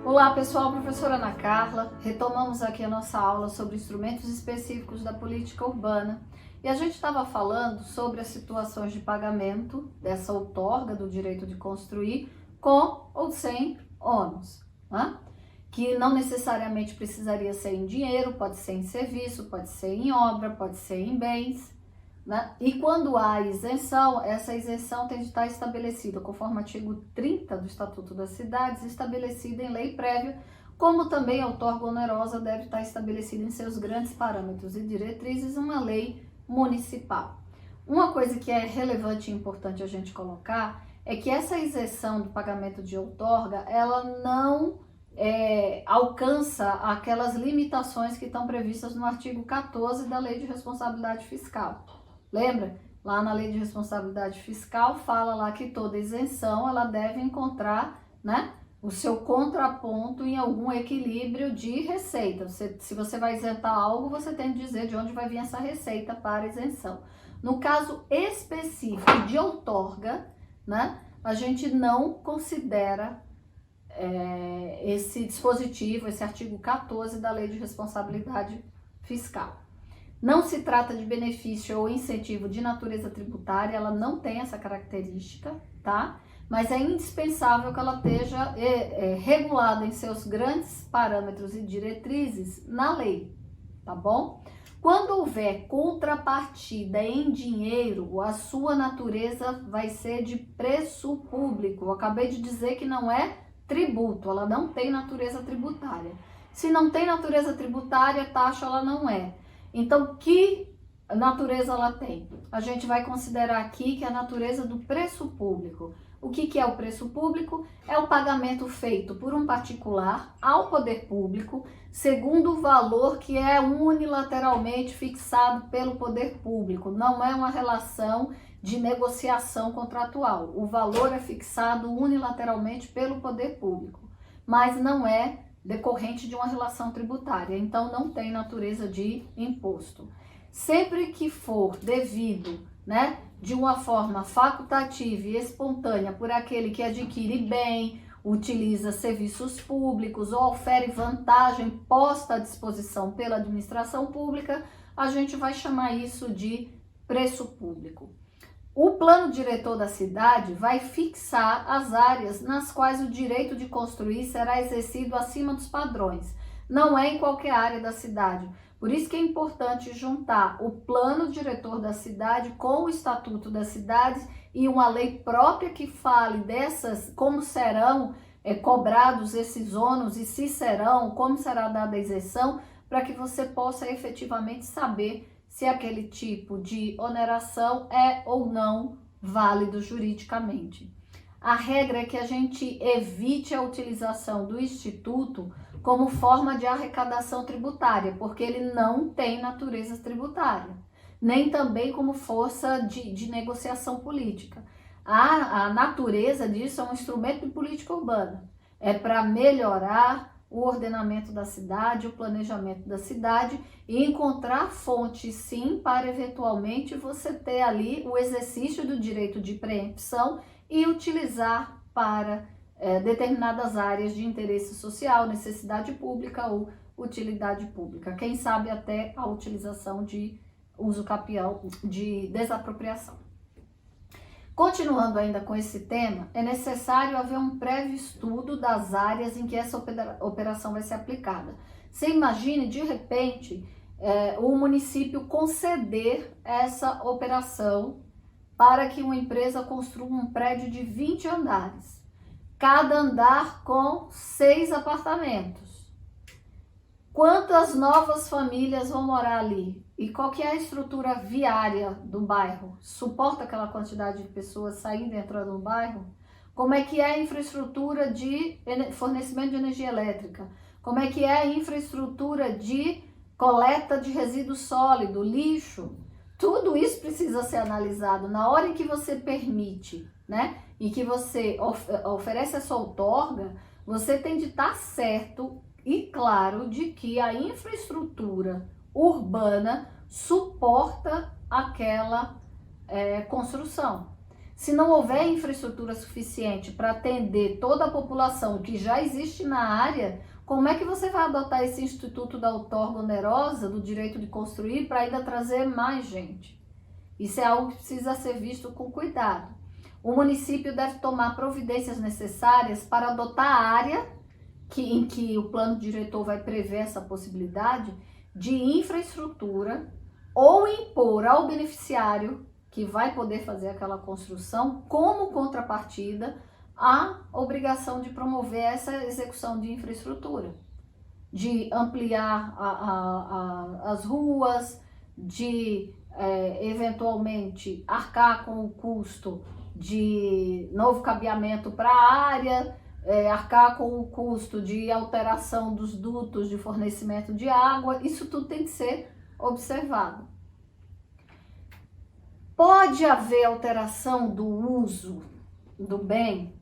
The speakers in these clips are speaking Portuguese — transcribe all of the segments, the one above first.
Olá pessoal, professora Ana Carla. Retomamos aqui a nossa aula sobre instrumentos específicos da política urbana e a gente estava falando sobre as situações de pagamento dessa outorga do direito de construir com ou sem ônus, né? Que não necessariamente precisaria ser em dinheiro, pode ser em serviço, pode ser em obra, pode ser em bens, né? E quando há isenção, essa isenção tem de estar estabelecida conforme o artigo 30 do Estatuto das Cidades, estabelecida em lei prévia, como também a outorga onerosa deve estar estabelecida em seus grandes parâmetros e diretrizes uma lei municipal. Uma coisa que é relevante e importante a gente colocar é que essa isenção do pagamento de outorga, ela não alcança aquelas limitações que estão previstas no artigo 14 da Lei de Responsabilidade Fiscal. Lembra? Lá na Lei de Responsabilidade Fiscal fala lá que toda isenção ela deve encontrar, né, o seu contraponto em algum equilíbrio de receita. Se você vai isentar algo, você tem que dizer de onde vai vir essa receita para isenção. No caso específico de outorga, né, a gente não considera esse dispositivo, esse artigo 14 da Lei de Responsabilidade Fiscal. Não se trata de benefício ou incentivo de natureza tributária, ela não tem essa característica, tá? Mas é indispensável que ela esteja regulada em seus grandes parâmetros e diretrizes na lei, tá bom? Quando houver contrapartida em dinheiro, a sua natureza vai ser de preço público. Eu acabei de dizer que não é tributo, ela não tem natureza tributária. Se não tem natureza tributária, taxa ela não é. Então, que natureza ela tem? A gente vai considerar aqui que é a natureza do preço público. O que é o preço público? É o pagamento feito por um particular ao poder público, segundo o valor que é unilateralmente fixado pelo poder público. Não é uma relação de negociação contratual. O valor é fixado unilateralmente pelo poder público, mas não é decorrente de uma relação tributária, então não tem natureza de imposto. Sempre que for devido, né, de uma forma facultativa e espontânea por aquele que adquire bem, utiliza serviços públicos ou ofere vantagem posta à disposição pela administração pública, a gente vai chamar isso de preço público. O plano diretor da cidade vai fixar as áreas nas quais o direito de construir será exercido acima dos padrões. Não é em qualquer área da cidade. Por isso que é importante juntar o plano diretor da cidade com o estatuto das cidades e uma lei própria que fale dessas, como serão cobrados esses ônus e se serão, como será dada a isenção, para que você possa efetivamente saber se aquele tipo de oneração é ou não válido juridicamente. A regra é que a gente evite a utilização do instituto como forma de arrecadação tributária, porque ele não tem natureza tributária, nem também como força de negociação política. A natureza disso é um instrumento de política urbana, é para melhorar o ordenamento da cidade, o planejamento da cidade e encontrar fontes, sim, para eventualmente você ter ali o exercício do direito de preempção e utilizar para determinadas áreas de interesse social, necessidade pública ou utilidade pública. Quem sabe até a utilização de uso capião, de desapropriação. Continuando ainda com esse tema, é necessário haver um prévio estudo das áreas em que essa operação vai ser aplicada. Você imagine, de repente, o município conceder essa operação para que uma empresa construa um prédio de 20 andares, cada andar com 6 apartamentos. Quantas novas famílias vão morar ali? E qual que é a estrutura viária do bairro? Suporta aquela quantidade de pessoas saindo e entrando no bairro? Como é que é a infraestrutura de fornecimento de energia elétrica? Como é que é a infraestrutura de coleta de resíduo sólido, lixo? Tudo isso precisa ser analisado. Na hora em que você permite, né, e que você oferece essa outorga, você tem de estar certo e claro de que a infraestrutura urbana suporta aquela construção. Se não houver infraestrutura suficiente para atender toda a população que já existe na área, como é que você vai adotar esse instituto da outorga onerosa, do direito de construir, para ainda trazer mais gente? Isso é algo que precisa ser visto com cuidado. O município deve tomar providências necessárias para adotar a área em que o plano diretor vai prever essa possibilidade de infraestrutura ou impor ao beneficiário que vai poder fazer aquela construção, como contrapartida, a obrigação de promover essa execução de infraestrutura, de ampliar as ruas, de eventualmente arcar com o custo de novo cabeamento para a área, arcar com o custo de alteração dos dutos de fornecimento de água. Isso tudo tem que ser observado. Pode haver alteração do uso do bem?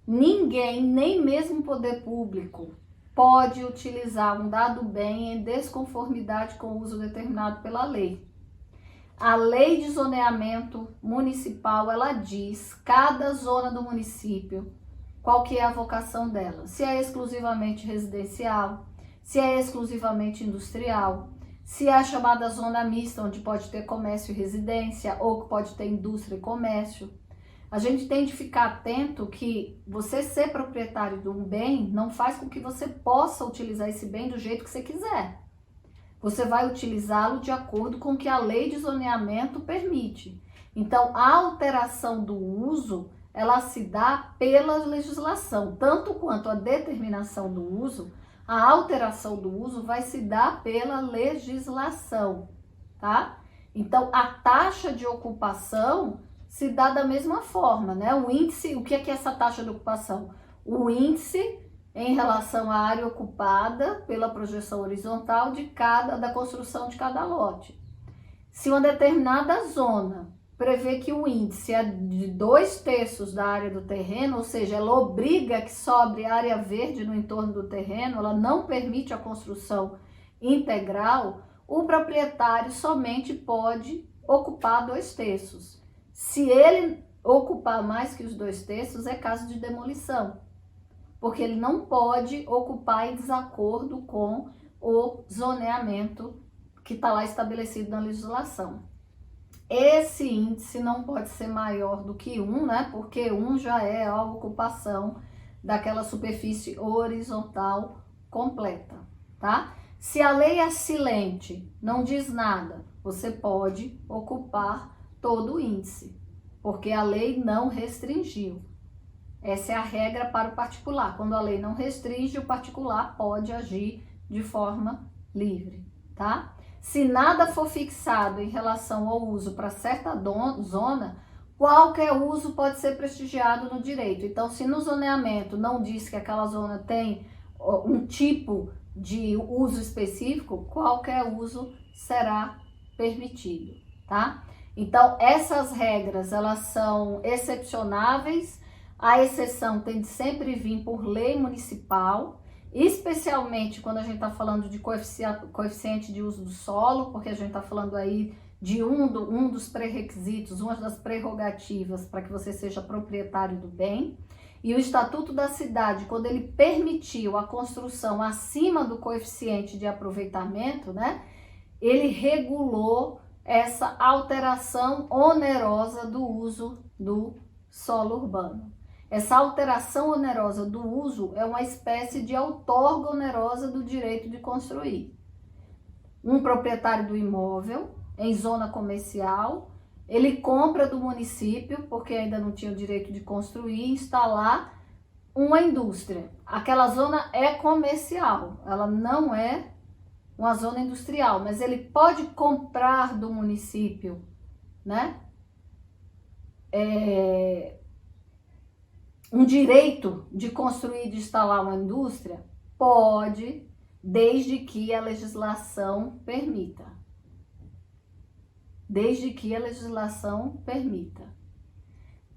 Ninguém, nem mesmo o poder público, pode utilizar um dado bem em desconformidade com o uso determinado pela lei. A lei de zoneamento municipal, ela diz cada zona do município qual que é a vocação dela. Se é exclusivamente residencial, se é exclusivamente industrial, se é a chamada zona mista, onde pode ter comércio e residência, ou que pode ter indústria e comércio. A gente tem de ficar atento que você ser proprietário de um bem não faz com que você possa utilizar esse bem do jeito que você quiser. Você vai utilizá-lo de acordo com o que a lei de zoneamento permite. Então, a alteração do uso, ela se dá pela legislação, tanto quanto a determinação do uso, a alteração do uso vai se dar pela legislação, tá? Então, a taxa de ocupação se dá da mesma forma, né? O índice, o que é essa taxa de ocupação? O índice em relação à área ocupada pela projeção horizontal da construção de cada lote. Se uma determinada zona prevê que o índice é de 2/3 da área do terreno, ou seja, ela obriga que sobre área verde no entorno do terreno, ela não permite a construção integral, o proprietário somente pode ocupar 2/3. Se ele ocupar mais que os 2/3, é caso de demolição, porque ele não pode ocupar em desacordo com o zoneamento que está lá estabelecido na legislação. Esse índice não pode ser maior do que 1, né? Porque 1 já é a ocupação daquela superfície horizontal completa, tá? Se a lei é silente, não diz nada, você pode ocupar todo o índice, porque a lei não restringiu. Essa é a regra para o particular. Quando a lei não restringe, o particular pode agir de forma livre, tá? Se nada for fixado em relação ao uso para certa zona, qualquer uso pode ser prestigiado no direito. Então, se no zoneamento não diz que aquela zona tem um tipo de uso específico, qualquer uso será permitido, tá? Então, essas regras, elas são excepcionáveis. A exceção tem de sempre vir por lei municipal, especialmente quando a gente está falando de coeficiente de uso do solo, porque a gente está falando aí de um dos pré-requisitos, uma das prerrogativas para que você seja proprietário do bem. E o Estatuto da Cidade, quando ele permitiu a construção acima do coeficiente de aproveitamento, né, ele regulou essa alteração onerosa do uso do solo urbano. Essa alteração onerosa do uso é uma espécie de outorga onerosa do direito de construir. Um proprietário do imóvel, em zona comercial, ele compra do município, porque ainda não tinha o direito de construir, e instalar uma indústria. Aquela zona é comercial, ela não é uma zona industrial, mas ele pode comprar do município, né? Um direito de construir e de instalar uma indústria? Pode, desde que a legislação permita. Desde que a legislação permita.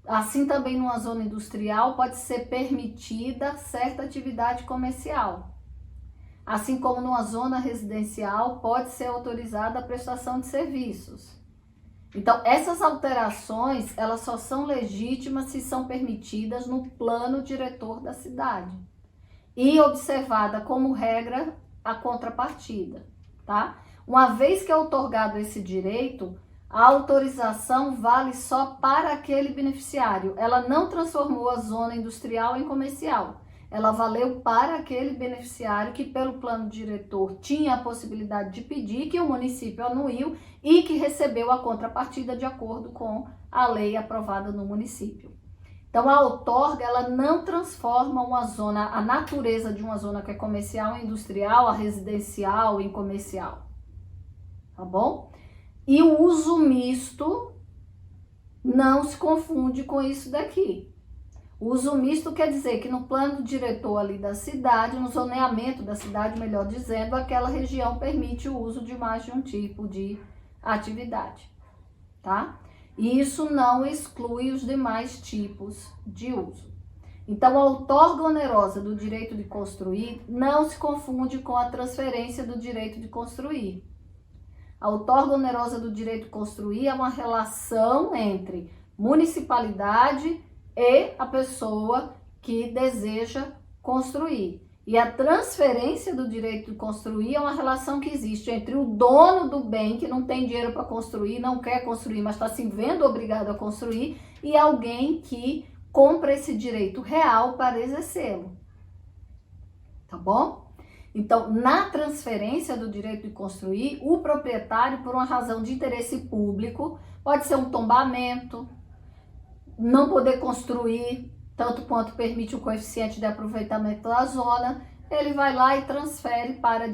Assim também numa zona industrial pode ser permitida certa atividade comercial. Assim como numa zona residencial pode ser autorizada a prestação de serviços. Então, essas alterações, elas só são legítimas se são permitidas no plano diretor da cidade e observada como regra a contrapartida, tá? Uma vez que é outorgado esse direito, a autorização vale só para aquele beneficiário. Ela não transformou a zona industrial em comercial. Ela valeu para aquele beneficiário que, pelo plano diretor, tinha a possibilidade de pedir, que o município anuiu e que recebeu a contrapartida de acordo com a lei aprovada no município. Então, a outorga, ela não transforma uma zona, a natureza de uma zona que é comercial em industrial, a residencial em comercial, tá bom? E o uso misto não se confunde com isso daqui. O uso misto quer dizer que no plano diretor ali da cidade, no zoneamento da cidade, melhor dizendo, aquela região permite o uso de mais de um tipo de atividade, tá? E isso não exclui os demais tipos de uso. Então, a outorga onerosa do direito de construir não se confunde com a transferência do direito de construir. A outorga onerosa do direito de construir é uma relação entre municipalidade e a pessoa que deseja construir. E a transferência do direito de construir é uma relação que existe entre o dono do bem, que não tem dinheiro para construir, não quer construir, mas está se vendo obrigado a construir, e alguém que compra esse direito real para exercê-lo. Tá bom? Então, na transferência do direito de construir, o proprietário, por uma razão de interesse público, pode ser um tombamento, não poder construir tanto quanto permite o coeficiente de aproveitamento da zona, ele vai lá e transfere para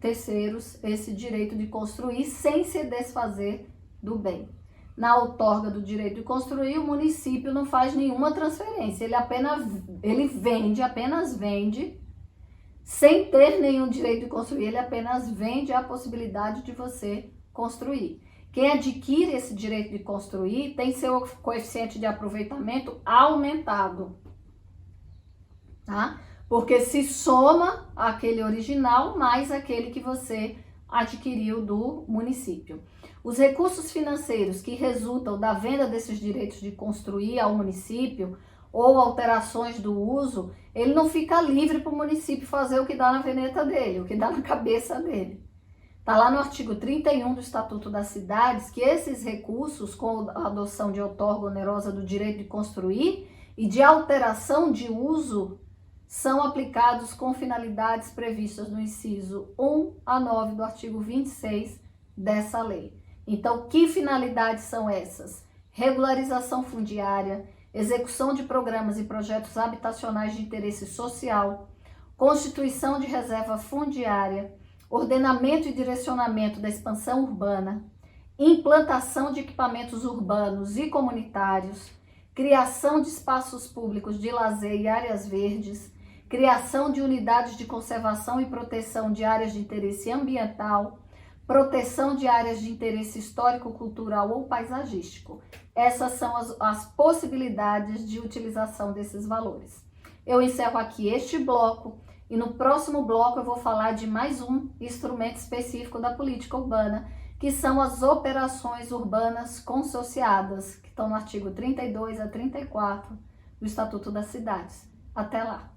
terceiros esse direito de construir sem se desfazer do bem. Na outorga do direito de construir, o município não faz nenhuma transferência, apenas vende, sem ter nenhum direito de construir, ele apenas vende a possibilidade de você construir. Quem adquire esse direito de construir tem seu coeficiente de aproveitamento aumentado, tá? Porque se soma aquele original mais aquele que você adquiriu do município. Os recursos financeiros que resultam da venda desses direitos de construir ao município ou alterações do uso, ele não fica livre para o município fazer o que dá na veneta dele, o que dá na cabeça dele. Está lá no artigo 31 do Estatuto das Cidades que esses recursos, com a adoção de outorga onerosa do direito de construir e de alteração de uso, são aplicados com finalidades previstas no inciso 1 a 9 do artigo 26 dessa lei. Então, que finalidades são essas? Regularização fundiária, execução de programas e projetos habitacionais de interesse social, constituição de reserva fundiária, ordenamento e direcionamento da expansão urbana, implantação de equipamentos urbanos e comunitários, criação de espaços públicos de lazer e áreas verdes, criação de unidades de conservação e proteção de áreas de interesse ambiental, proteção de áreas de interesse histórico-cultural ou paisagístico. Essas são as possibilidades de utilização desses valores. Eu encerro aqui este bloco. E no próximo bloco eu vou falar de mais um instrumento específico da política urbana, que são as operações urbanas consociadas, que estão no artigo 32 a 34 do Estatuto das Cidades. Até lá!